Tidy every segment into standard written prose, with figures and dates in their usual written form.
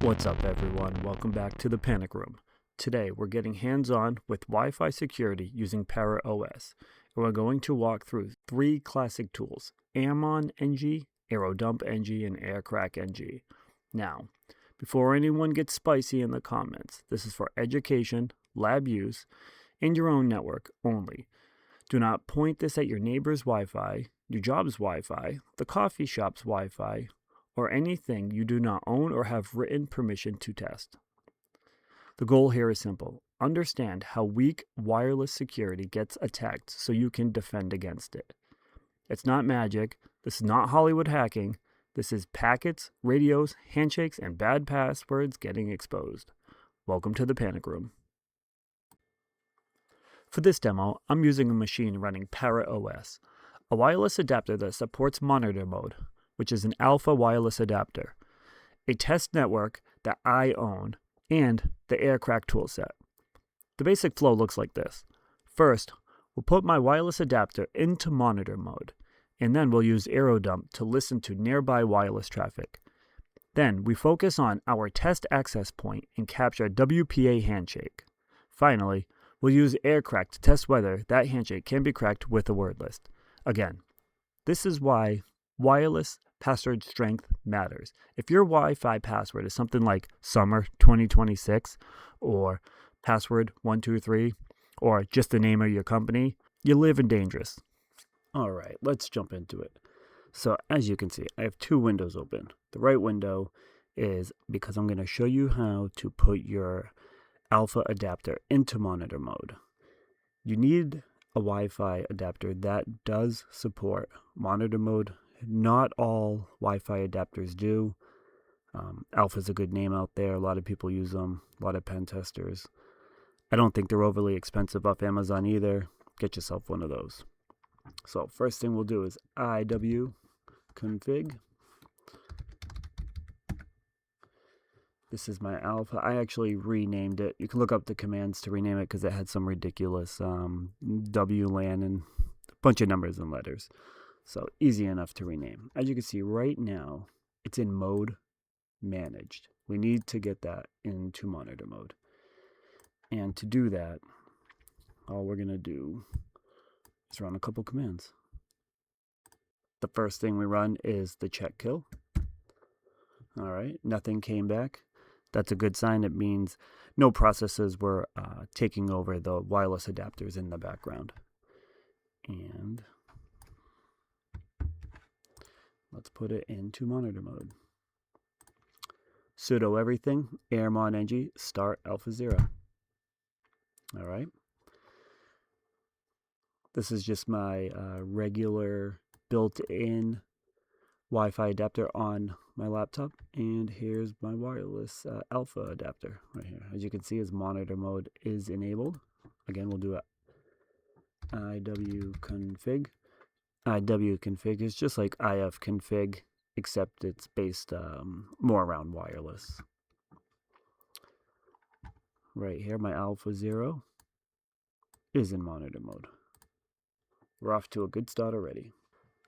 What's up everyone, welcome back to the Panic Room. Today we're getting hands-on with Wi-Fi security using ParrotOS, and we're going to walk through three classic tools, airmon-ng, airodump-ng, and aircrack-ng. Now, before anyone gets spicy in the comments, this is for education, lab use, and your own network only. Do not point this at your neighbor's Wi-Fi, your job's Wi-Fi, the coffee shop's Wi-Fi, or anything you do not own or have written permission to test. The goal here is simple. Understand how weak wireless security gets attacked so you can defend against it. It's not magic. This is not Hollywood hacking. This is packets, radios, handshakes, and bad passwords getting exposed. Welcome to the Panic Room. For this demo, I'm using a machine running ParrotOS, a wireless adapter that supports monitor mode, which is an Alfa wireless adapter, a test network that I own, and the Aircrack toolset. The basic flow looks like this. First, we'll put my wireless adapter into monitor mode, and then we'll use airodump to listen to nearby wireless traffic. Then we focus on our test access point and capture WPA handshake. Finally, we'll use Aircrack to test whether that handshake can be cracked with a word list. Again, this is why wireless password strength matters. If your Wi-Fi password is something like summer 2026 or password 123 or just the name of your company, you live in dangerous. All right, let's jump into it. So as you can see, I have two windows open. The right window is because I'm going to show you how to put your Alfa adapter into monitor mode. You need a Wi-Fi adapter that does support monitor mode. Not all Wi-Fi adapters do. Alfa is a good name out there. A lot of people use them. A lot of pen testers. I don't think they're overly expensive off Amazon either. Get yourself one of those. So first thing we'll do is iw-config. This is my Alfa. I actually renamed it. You can look up the commands to rename it because it had some ridiculous WLAN and a bunch of numbers and letters. So easy enough to rename. As you can see right now, it's in mode managed. We need to get that into monitor mode. And to do that, all we're going to do is run a couple commands. The first thing we run is the check kill. All right, nothing came back. That's a good sign. It means no processes were taking over the wireless adapters in the background. And let's put it into monitor mode. Sudo everything, airmon-ng, start alpha 0. All right. This is just my regular built-in Wi-Fi adapter on my laptop. And here's my wireless Alfa adapter right here. As you can see, his monitor mode is enabled. Again, we'll do a iw-config. iw-config is just like if-config, except it's based more around wireless. Right here, my Alpha 0 is in monitor mode. We're off to a good start already.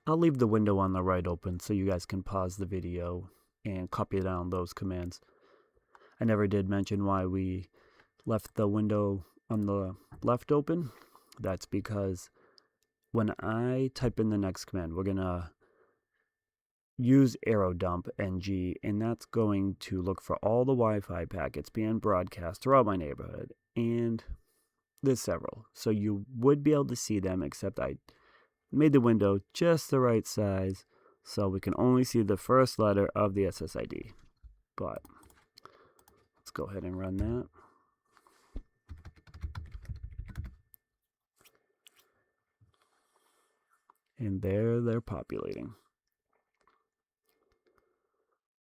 I'll leave the window on the right open so you guys can pause the video and copy down those commands. I never did mention why we left the window on the left open. That's because when I type in the next command, we're going to use airodump-ng, and that's going to look for all the Wi-Fi packets being broadcast throughout my neighborhood. And there's several. So you would be able to see them, except I made the window just the right size so we can only see the first letter of the SSID. But let's go ahead and run that. And there they're populating.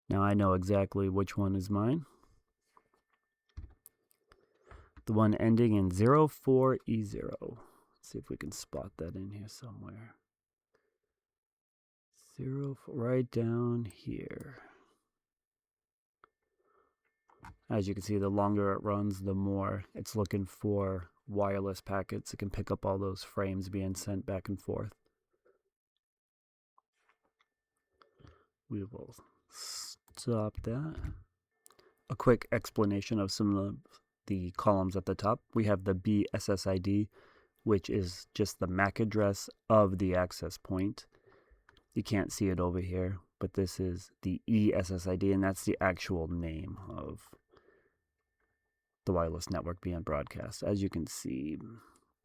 Now I know exactly which one is mine. The one ending in 04E0. Let's see if we can spot that in here somewhere. 04, right down here. As you can see, the longer it runs, the more it's looking for wireless packets. It can pick up all those frames being sent back and forth. We will stop that. a quick explanation of some of the columns at the top. We have the BSSID, which is just the MAC address of the access point. You can't see it over here, but this is the ESSID, and that's the actual name of the wireless network being broadcast. As you can see,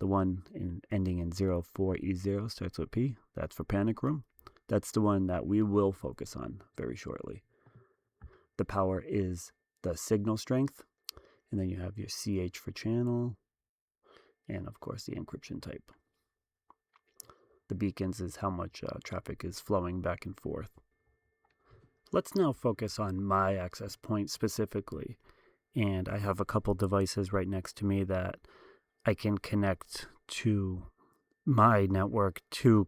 the one ending in 04E0 starts with P. That's for panic room. That's the one that we will focus on very shortly. The power is the signal strength, and then you have your CH for channel, and of course the encryption type. The beacons is how much traffic is flowing back and forth. Let's now focus on my access point specifically. And I have a couple devices right next to me that I can connect to my network to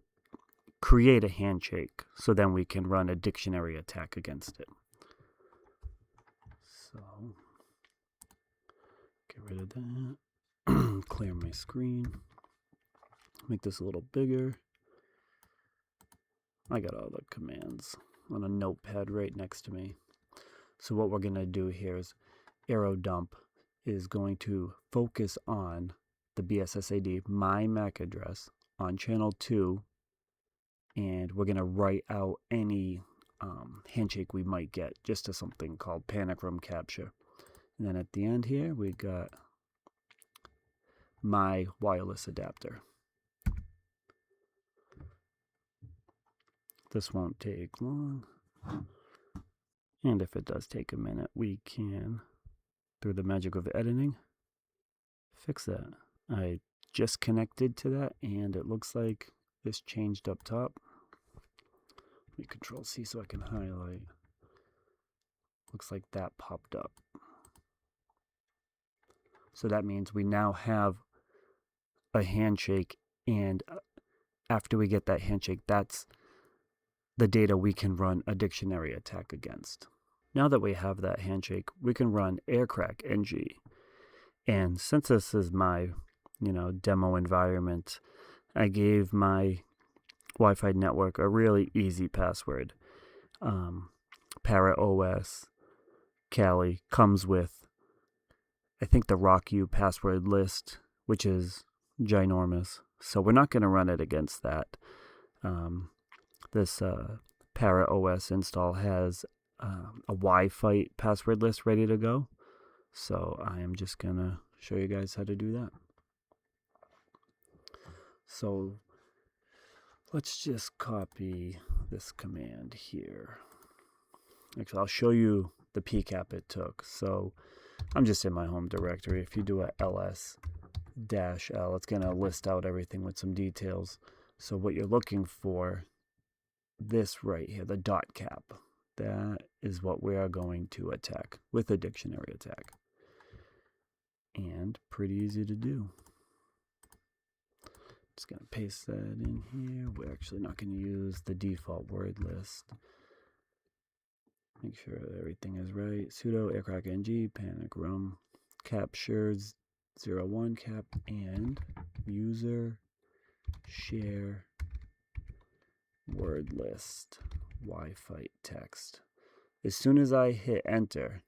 create a handshake, so then we can run a dictionary attack against it. So, get rid of that. Clear my screen. Make this a little bigger. I got all the commands on a notepad right next to me. So what we're going to do here is airodump is going to focus on the BSSID, my MAC address, on channel 2, and we're going to write out any handshake we might get just to something called panic room capture. And then at the end here, we got my wireless adapter. This won't take long. And if it does take a minute, we can, through the magic of editing, fix that. I just connected to that, and it looks like this changed up top. Let me Control C so I can highlight. Looks like that popped up. So that means we now have a handshake, and after we get that handshake, that's the data we can run a dictionary attack against. Now that we have that handshake, we can run Aircrack-ng. And since this is my, demo environment, I gave my Wi-Fi network a really easy password. ParrotOS Kali comes with, I think, the RockU password list, which is ginormous. So we're not going to run it against that. This ParrotOS install has a Wi-Fi password list ready to go. So I am just going to show you guys how to do that. So let's just copy this command here. Actually, I'll show you the PCAP it took. So I'm just in my home directory. If you do a ls-l, it's going to list out everything with some details. So what you're looking for, this right here, the .cap, that is what we are going to attack with a dictionary attack. And pretty easy to do. Just going to paste that in here. We're actually not going to use the default word list. Make sure everything is right. Sudo aircrack-ng panic room captures 01 cap and user share word list Wi-Fi text. As soon as I hit enter,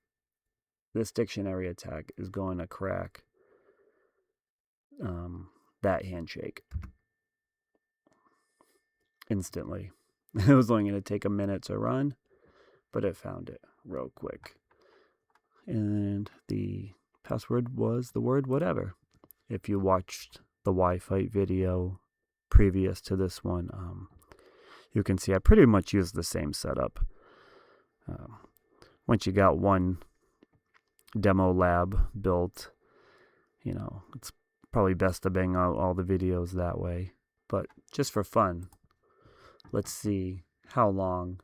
this dictionary attack is going to crack that handshake instantly. It was only going to take a minute to run, but it found it real quick. And the password was the word whatever. If you watched the Wi-Fi video previous to this one, you can see I pretty much used the same setup. Once you got one demo lab built, it's probably best to bang out all the videos that way. But just for fun, let's see how long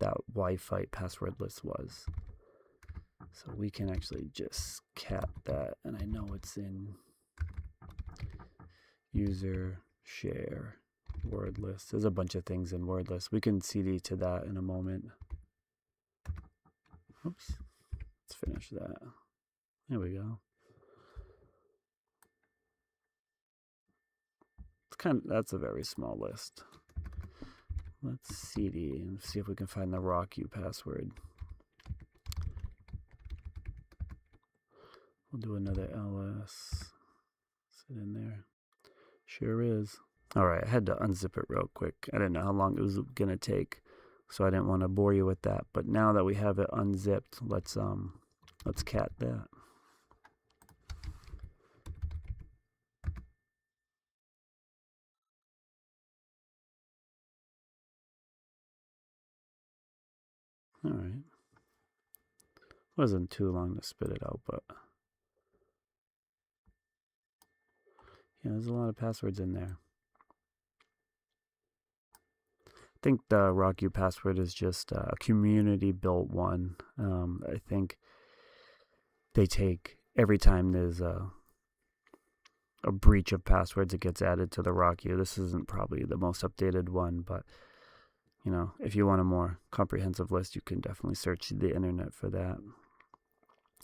that Wi-Fi password list was. So we can actually just cap that, and I know it's in user share word list. There's a bunch of things in word list. We can CD to that in a moment. Oops. Let's finish that. There we go. That's a very small list. Let's CD and see if we can find the RockU password. We'll do another LS. Sit in there. Sure is. Alright, I had to unzip it real quick. I didn't know how long it was going to take, so I didn't want to bore you with that. But now that we have it unzipped, let's cat that. Alright. Wasn't too long to spit it out, but yeah, there's a lot of passwords in there. I think the RockU password is just a community built one. I think they take every time there's a breach of passwords, it gets added to the RockU. This isn't probably the most updated one, but you know, if you want a more comprehensive list, you can definitely search the internet for that.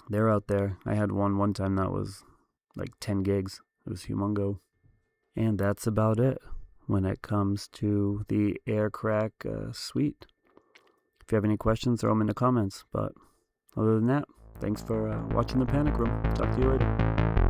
They're out there. I had one time that was like 10 gigs. It was humongo. And that's about it when it comes to the Aircrack suite. If you have any questions, throw them in the comments. But other than that, thanks for watching the Panic Room. Talk to you later.